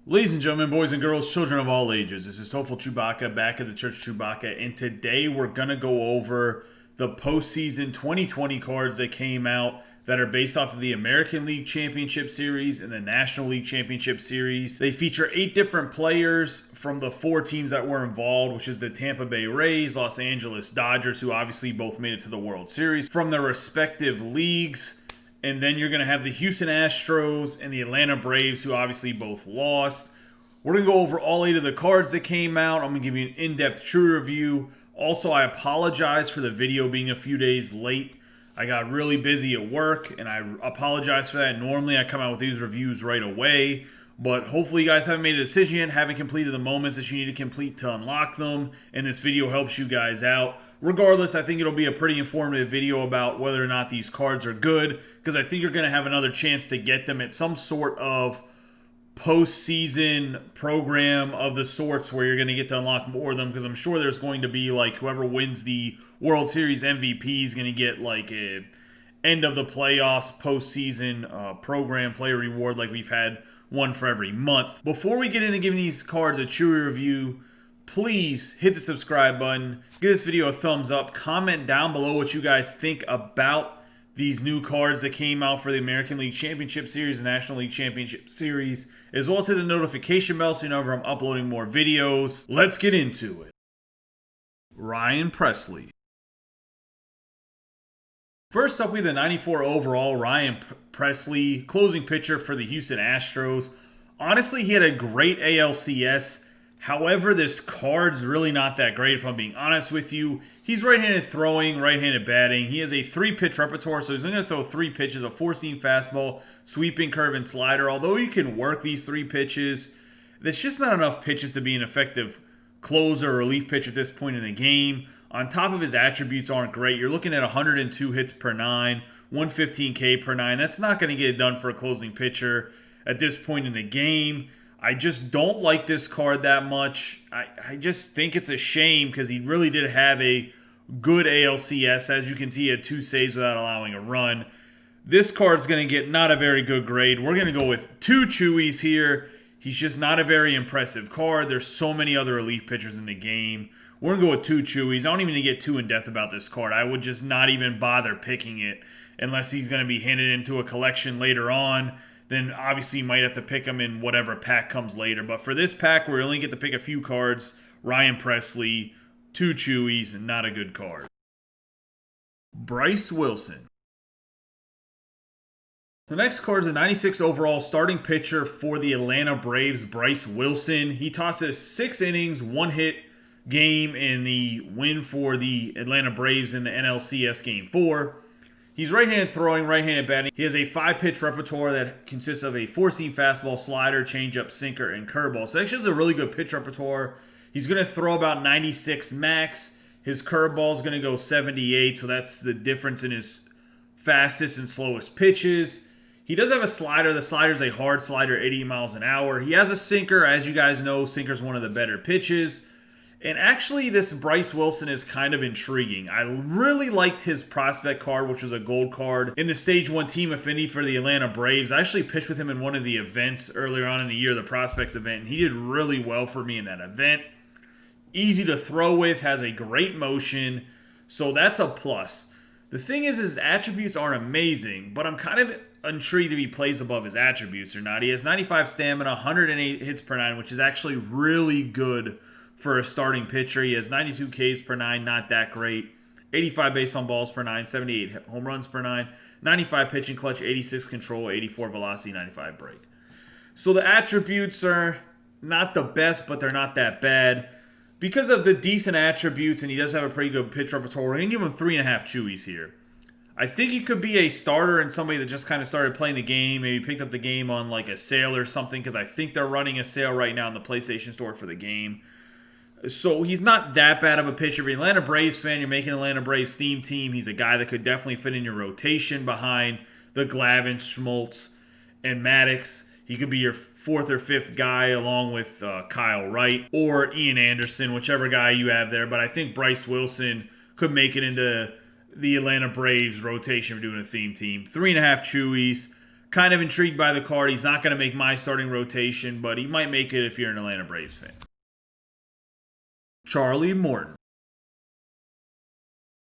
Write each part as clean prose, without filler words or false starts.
Ladies and gentlemen, boys and girls, children of all ages, this is Hopeful Chewbacca back at the Church Chewbacca, and today we're going to go over the postseason 2020 cards that came out that are based off of the American League Championship Series and the National League Championship Series. They feature 8 different players from the 4 teams that were involved, which is the Tampa Bay Rays, Los Angeles Dodgers, who obviously both made it to the World Series, from their respective leagues. And then you're going to have the Houston Astros and the Atlanta Braves, who obviously both lost. We're going to go over all 8 of the cards that came out. I'm going to give you an in-depth true review. Also, I apologize for the video being a few days late. I got really busy at work, and I apologize for that. Normally, I come out with these reviews right away. But hopefully you guys haven't made a decision yet, haven't completed the moments that you need to complete to unlock them, and this video helps you guys out. Regardless, I think it'll be a pretty informative video about whether or not these cards are good, because I think you're going to have another chance to get them at some sort of postseason program of the sorts where you're going to get to unlock more of them, because I'm sure there's going to be, like, whoever wins the World Series MVP is going to get, like, a end of the playoffs postseason program player reward like we've had one for every month. Before we get into giving these cards a Chewy review, please hit the subscribe button, give this video a thumbs up, comment down below what you guys think about these new cards that came out for the American League Championship Series and National League Championship Series, as well as hit the notification bell so you know whenever I'm uploading more videos. Let's get into it. Ryan Pressly. First up, we have the 94 overall Ryan Pressly, closing pitcher for the Houston Astros. Honestly, he had a great ALCS. However, this card's really not that great, if I'm being honest with you. He's right-handed throwing, right-handed batting. He has a 3-pitch repertoire, so he's going to throw 3 pitches, a 4-seam fastball, sweeping curve, and slider. Although you can work these 3 pitches, there's just not enough pitches to be an effective closer or relief pitcher at this point in the game. On top of his attributes aren't great. You're looking at 102 hits per 9, 115 K per 9. That's not going to get it done for a closing pitcher at this point in the game. I just don't like this card that much. I just think it's a shame because he really did have a good ALCS. As you can see, he had 2 saves without allowing a run. This card's going to get not a very good grade. We're going to go with 2 Chewies here. He's just not a very impressive card. There's so many other relief pitchers in the game. We're going to go with 2 Chewies. I don't even get too in-depth about this card. I would just not even bother picking it unless he's going to be handed into a collection later on. Then obviously you might have to pick him in whatever pack comes later. But for this pack, we only get to pick a few cards. Ryan Pressly, 2 Chewies, and not a good card. Bryce Wilson. The next card is a 96 overall starting pitcher for the Atlanta Braves, Bryce Wilson. He tosses 6 innings, 1 hit game in the win for the Atlanta Braves in the NLCS Game 4. He's right-handed throwing, right-handed batting. He has a 5-pitch repertoire that consists of a 4-seam fastball, slider, changeup, sinker, and curveball. So actually has a really good pitch repertoire. He's going to throw about 96 max. His curveball is going to go 78, so that's the difference in his fastest and slowest pitches. He does have a slider. The slider is a hard slider, 80 miles an hour. He has a sinker. As you guys know, sinker is one of the better pitches. And actually, this Bryce Wilson is kind of intriguing. I really liked his prospect card, which was a gold card, in the Stage 1 Team Affinity for the Atlanta Braves. I actually pitched with him in one of the events earlier on in the year, the Prospects event, and he did really well for me in that event. Easy to throw with, has a great motion, so that's a plus. The thing is, his attributes aren't amazing, but I'm kind of intrigued if he plays above his attributes or not. He has 95 stamina, 108 hits per 9, which is actually really good for a starting pitcher. He has 92 Ks per 9, not that great. 85 base on balls per 9, 78 home runs per 9, 95 pitching clutch, 86 control, 84 velocity, 95 break. So the attributes are not the best, but they're not that bad. Because of the decent attributes, and he does have a pretty good pitch repertoire, we're going to give him 3.5 Chewies here. I think he could be a starter and somebody that just kind of started playing the game, maybe picked up the game on like a sale or something, because I think they're running a sale right now in the PlayStation Store for the game. So he's not that bad of a pitcher. If you're an Atlanta Braves fan, you're making an Atlanta Braves theme team. He's a guy that could definitely fit in your rotation behind the Glavine, Schmaltz, and Maddox. He could be your 4th or 5th guy along with Kyle Wright or Ian Anderson, whichever guy you have there. But I think Bryce Wilson could make it into the Atlanta Braves rotation for doing a theme team. 3.5 Chewies. Kind of intrigued by the card. He's not going to make my starting rotation, but he might make it if you're an Atlanta Braves fan. Charlie Morton.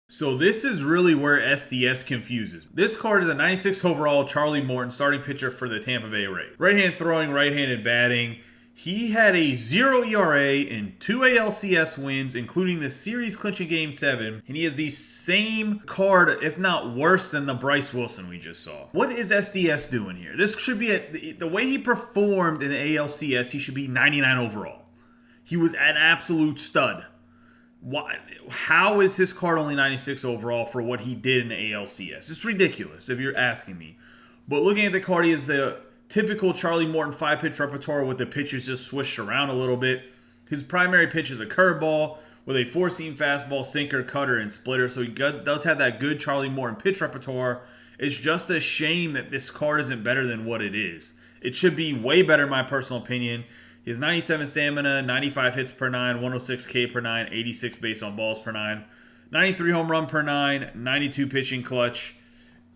So this is really where SDS confuses. This card is a 96 overall Charlie Morton, starting pitcher for the Tampa Bay Rays. Right-hand throwing, right-handed batting. He had a 0 ERA and 2 ALCS wins, including the series clinching Game 7. And he has the same card, if not worse, than the Bryce Wilson we just saw. What is SDS doing here? This should be, the way he performed in the ALCS, he should be 99 overall. He was an absolute stud. Why? How is his card only 96 overall for what he did in the ALCS? It's ridiculous if you're asking me. But looking at the card, he is the typical Charlie Morton 5-pitch repertoire with the pitches just swished around a little bit. His primary pitch is a curveball with a 4-seam fastball, sinker, cutter, and splitter. So he does have that good Charlie Morton pitch repertoire. It's just a shame that this card isn't better than what it is. It should be way better in my personal opinion. He has 97 stamina, 95 hits per 9, 106 K per 9, 86 base on balls per 9, 93 home run per 9, 92 pitching clutch,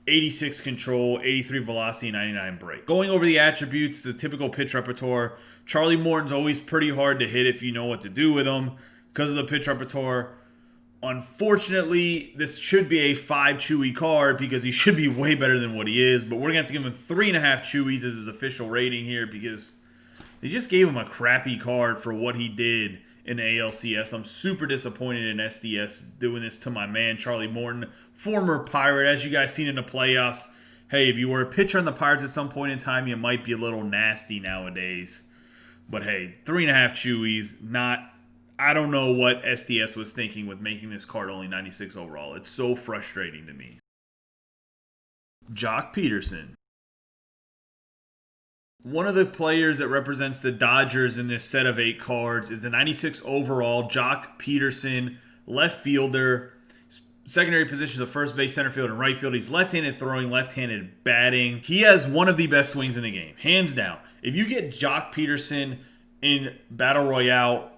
86 control, 83 velocity, 99 break. Going over the attributes, the typical pitch repertoire, Charlie Morton's always pretty hard to hit if you know what to do with him because of the pitch repertoire. Unfortunately, this should be a 5 Chewy card because he should be way better than what he is, but we're going to have to give him 3.5 Chewies as his official rating here because they just gave him a crappy card for what he did in the ALCS. I'm super disappointed in SDS doing this to my man, Charlie Morton, former Pirate. As you guys seen in the playoffs, hey, if you were a pitcher on the Pirates at some point in time, you might be a little nasty nowadays. But hey, 3.5 Chewies, not... I don't know what SDS was thinking with making this card only 96 overall. It's so frustrating to me. Joc Pederson. One of the players that represents the Dodgers in this set of 8 cards is the 96 overall Joc Pederson, left fielder. Secondary positions of first base, center field, and right field. He's left-handed throwing, left-handed batting. He has one of the best swings in the game, hands down. If you get Joc Pederson in Battle Royale,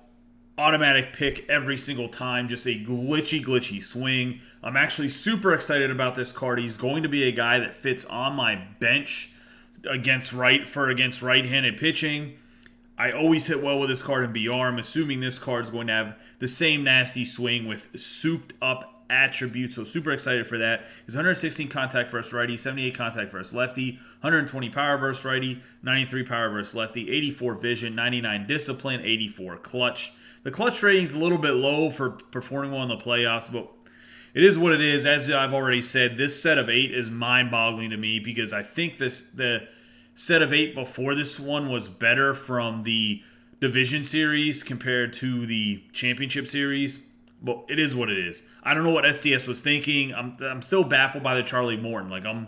automatic pick every single time, just a glitchy swing. I'm actually super excited about this card. He's going to be a guy that fits on my bench against right-handed pitching. I always hit well with this card in BR. I'm assuming this card is going to have the same nasty swing with souped up attributes, so super excited for that. He's 116 contact versus righty, 78 contact versus lefty, 120 power versus righty, 93 power versus lefty, 84 vision, 99 discipline, 84 clutch. The clutch rating is a little bit low for performing well in the playoffs, but it is what it is. As I've already said, this set of 8 is mind-boggling to me because I think the set of 8 before this one was better from the division series compared to the championship series. But it is what it is. I don't know what SDS was thinking. I'm still baffled by the Charlie Morton. Like, I'm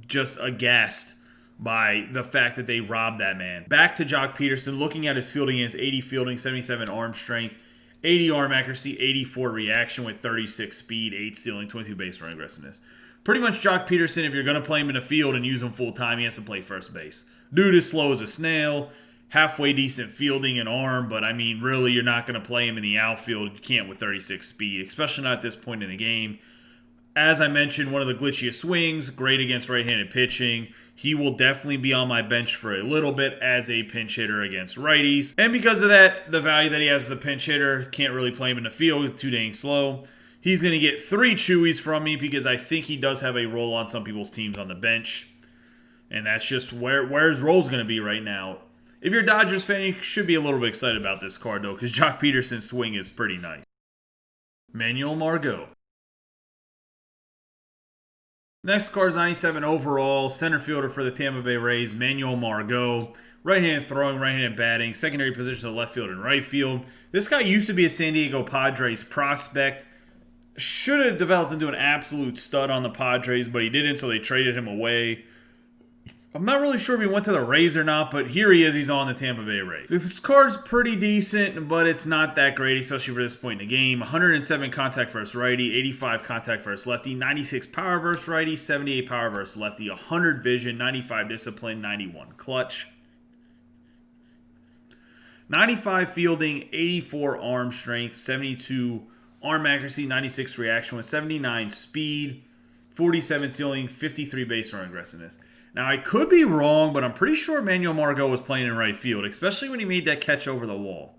just aghast by the fact that they robbed that man. Back to Joc Pederson. Looking at his fielding, he has 80 fielding, 77 arm strength, 80 arm accuracy, 84 reaction with 36 speed, 8 stealing, 22 base running aggressiveness. Pretty much Joc Pederson, if you're going to play him in the field and use him full time, he has to play first base. Dude is slow as a snail, halfway decent fielding and arm, but I mean, really, you're not going to play him in the outfield. You can't with 36 speed, especially not at this point in the game. As I mentioned, one of the glitchiest swings, great against right-handed pitching. He will definitely be on my bench for a little bit as a pinch hitter against righties. And because of that, the value that he has as a pinch hitter, can't really play him in the field. He's too dang slow. He's going to get 3 Chewies from me because I think he does have a role on some people's teams on the bench. And that's just where his role's going to be right now. If you're a Dodgers fan, you should be a little bit excited about this card, though, because Joc Pederson's swing is pretty nice. Manuel Margot. Next card is 97 overall, center fielder for the Tampa Bay Rays, Manuel Margot. Right-hand throwing, right-hand batting, secondary positions of left field and right field. This guy used to be a San Diego Padres prospect. Should have developed into an absolute stud on the Padres, but he didn't, so they traded him away. I'm not really sure if he went to the Rays or not, but here he is. He's on the Tampa Bay Rays. This card's pretty decent, but it's not that great, especially for this point in the game. 107 contact versus righty, 85 contact versus lefty, 96 power versus righty, 78 power versus lefty, 100 vision, 95 discipline, 91 clutch. 95 fielding, 84 arm strength, 72 arm accuracy, 96 reaction with 79 speed, 47 stealing, 53 base run aggressiveness. Now, I could be wrong, but I'm pretty sure Manuel Margot was playing in right field, especially when he made that catch over the wall.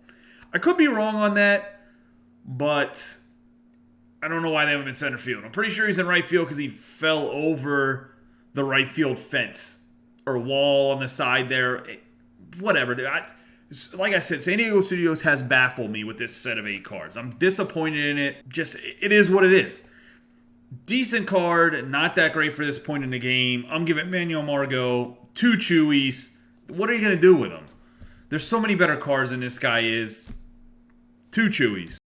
I could be wrong on that, but I don't know why they have him in center field. I'm pretty sure he's in right field because he fell over the right field fence or wall on the side there. Whatever. Like I said, San Diego Studios has baffled me with this set of 8 cards. I'm disappointed in it. It is what it is. Decent card, not that great for this point in the game. I'm giving Manuel Margot 2 Chewies. What are you going to do with them? There's so many better cards than this guy is. 2 Chewies.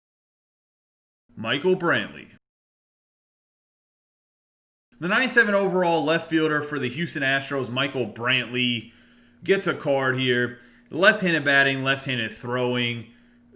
Michael Brantley. The 97 overall left fielder for the Houston Astros, Michael Brantley, gets a card here. Left-handed batting, left-handed throwing.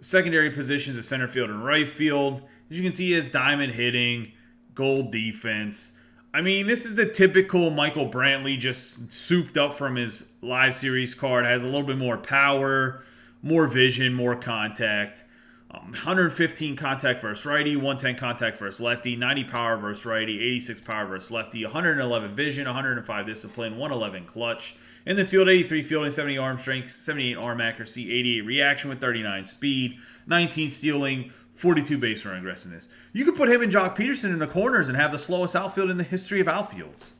Secondary positions of center field and right field. As you can see, he has diamond hitting, gold defense. I mean, this is the typical Michael Brantley, just souped up from his live series card. Has a little bit more power, more vision, more contact. 115 contact versus righty, 110 contact versus lefty, 90 power versus righty, 86 power versus lefty, 111 vision, 105 discipline, 111 clutch. In the field, 83 fielding, 70 arm strength, 78 arm accuracy, 88 reaction with 39 speed, 19 stealing, 42 base run aggressiveness. You could put him and Jock Peterson in the corners and have the slowest outfield in the history of outfields.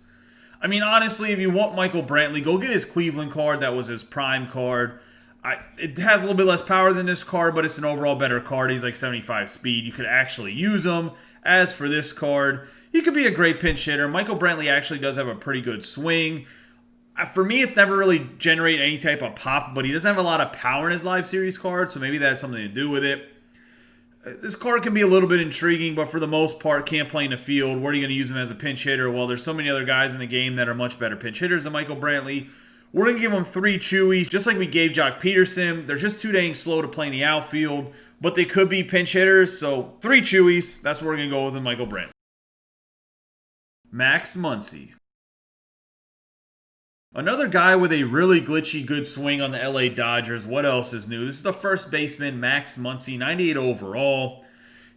I mean, honestly, if you want Michael Brantley, go get his Cleveland card. That was his prime card. It has a little bit less power than this card, but it's an overall better card. He's like 75 speed. You could actually use him. As for this card, he could be a great pinch hitter. Michael Brantley actually does have a pretty good swing. For me, it's never really generated any type of pop, but he doesn't have a lot of power in his live series card, so maybe that has something to do with it. This card can be a little bit intriguing, but for the most part, can't play in the field. Where are you going to use him as a pinch hitter? Well, there's so many other guys in the game that are much better pinch hitters than Michael Brantley. We're going to give him 3 Chewies, just like we gave Jock Peterson. They're just too dang slow to play in the outfield, but they could be pinch hitters, so 3 Chewies. That's what we're going to go with Michael Brantley. Max Muncy. Another guy with a really glitchy good swing on the LA Dodgers. What else is new? This is the first baseman, Max Muncy, 98 overall.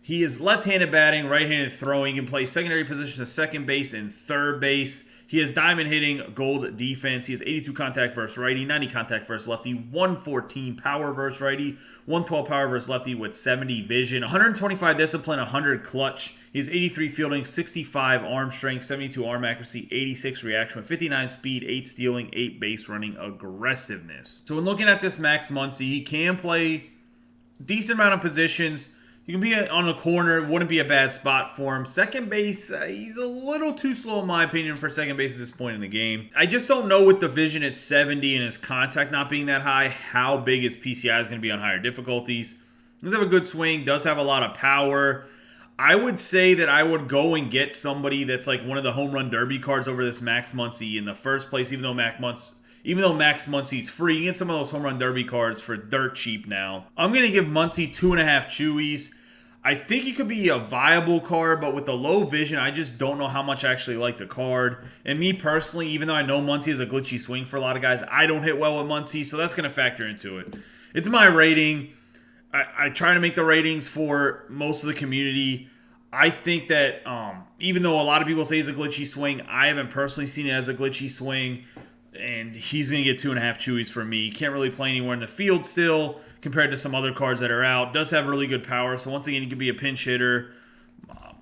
He is left-handed batting, right-handed throwing. He can play secondary positions of second base and third base. He has diamond hitting, gold defense. He has 82 contact versus righty, 90 contact versus lefty, 114 power versus righty, 112 power versus lefty with 70 vision, 125 discipline, 100 clutch. He has 83 fielding, 65 arm strength, 72 arm accuracy, 86 reaction with 59 speed, 8 stealing, 8 base running aggressiveness. So when looking at this Max Muncy, he can play decent amount of positions. He can be on the corner. Wouldn't be a bad spot for him. Second base, he's a little too slow in my opinion for second base at this point in the game. I just don't know with the vision at 70 and his contact not being that high, how big his PCI is going to be on higher difficulties. He does have a good swing. Does have a lot of power. I would say that I would go and get somebody that's like one of the home run derby cards over this Max Muncy in the first place, even though Max Muncy's free. You can get some of those home run derby cards for dirt cheap now. I'm going to give Muncy 2.5 Chewies. I think he could be a viable card, but with the low vision, I just don't know how much I actually like the card. And me personally, even though I know Muncy has a glitchy swing for a lot of guys, I don't hit well with Muncy, so that's going to factor into it. It's my rating. I try to make the ratings for most of the community. I think that even though a lot of people say it's a glitchy swing, I haven't personally seen it as a glitchy swing. And he's going to get 2.5 Chewies from me. Can't really play anywhere in the field still compared to some other cards that are out. Does have really good power, so once again, he could be a pinch hitter.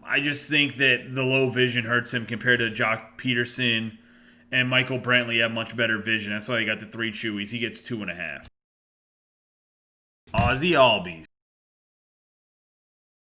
I just think that the low vision hurts him compared to Jock Peterson and Michael Brantley have much better vision. That's why he got the 3 Chewies. He gets 2.5. OZZIE ALBIES.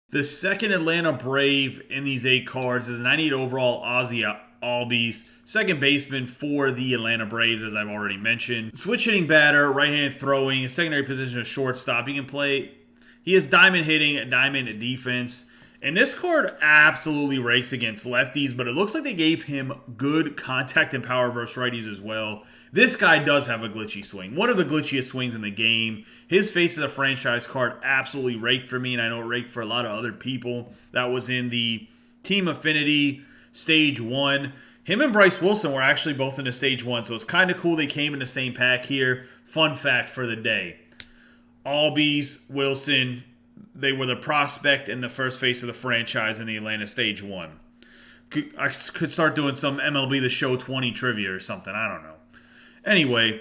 The second Atlanta Brave in these 8 cards is a 98 overall OZZIE ALBIES, second baseman for the Atlanta Braves, as I've already mentioned. Switch hitting batter, right-handed throwing, secondary position of shortstop. He has diamond hitting, diamond defense. And this card absolutely rakes against lefties, but it looks like they gave him good contact and power versus righties as well. This guy does have a glitchy swing. One of the glitchiest swings in the game. His face of the franchise card absolutely raked for me, and I know it raked for a lot of other people. That was in the Team Affinity Stage 1. Him and Bryce Wilson were actually both in the Stage 1, so it's kind of cool they came in the same pack here. Fun fact for the day. Albies, Wilson, they were the prospect and the first face of the franchise in the Atlanta Stage 1. I could start doing some MLB The Show 20 trivia or something. I don't know. Anyway,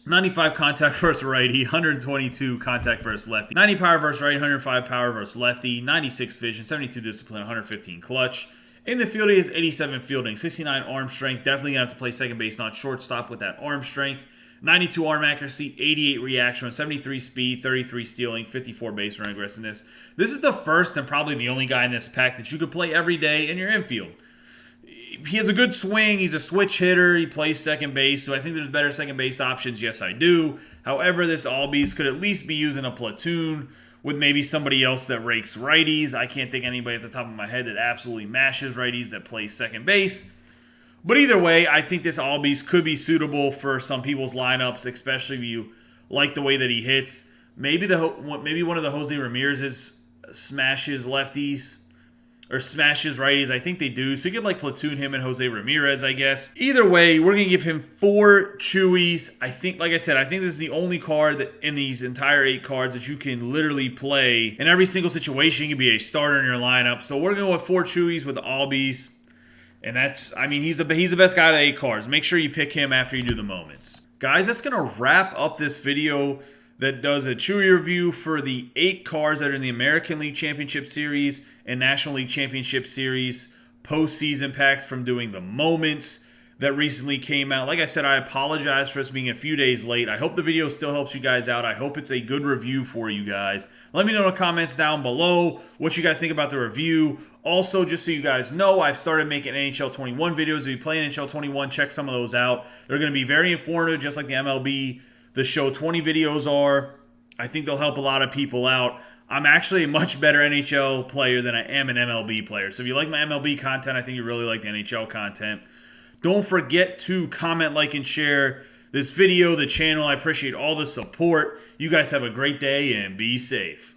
95 contact versus righty, 122 contact versus lefty, 90 power versus righty, 105 power versus lefty, 96 vision, 72 discipline, 115 clutch. In the field, he has 87 fielding, 69 arm strength. Definitely going to have to play second base, not shortstop with that arm strength. 92 arm accuracy, 88 reaction, 73 speed, 33 stealing, 54 base run aggressiveness. This is the first and probably the only guy in this pack that you could play every day in your infield. He has a good swing. He's a switch hitter. He plays second base. So I think there's better second base options. Yes, I do. However, this ALBIES could at least be used in a platoon with maybe somebody else that rakes righties. I can't think of anybody at the top of my head that absolutely mashes righties that plays second base. But either way, I think this ALBIES could be suitable for some people's lineups, especially if you like the way that he hits. Maybe one of the Jose Ramirez's smashes lefties or smashes righties. I think they do. So you could like platoon him and Jose Ramirez, I guess. Either way, we're going to give him 4 Chewies. I think, like I said, I think this is the only card that in these entire 8 cards that you can literally play in every single situation. You can be a starter in your lineup. So we're going to go with 4 Chewies with the ALBIES. And that's, I mean, he's the best guy out of 8 cards. Make sure you pick him after you do the moments. Guys, that's going to wrap up this video that does a Chewy review for the 8 cards that are in the American League Championship Series and National League Championship Series postseason packs from doing the moments that recently came out. Like I said, I apologize for us being a few days late. I hope the video still helps you guys out. I hope it's a good review for you guys. Let me know in the comments down below what you guys think about the review. Also, just so you guys know, I've started making NHL 21 videos. If you play NHL 21, check some of those out. They're going to be very informative, just like the MLB The Show 20 videos are. I think they'll help a lot of people out. I'm actually a much better NHL player than I am an MLB player. So if you like my MLB content, I think you really like the NHL content. Don't forget to comment, like, and share this video, the channel. I appreciate all the support. You guys have a great day and be safe.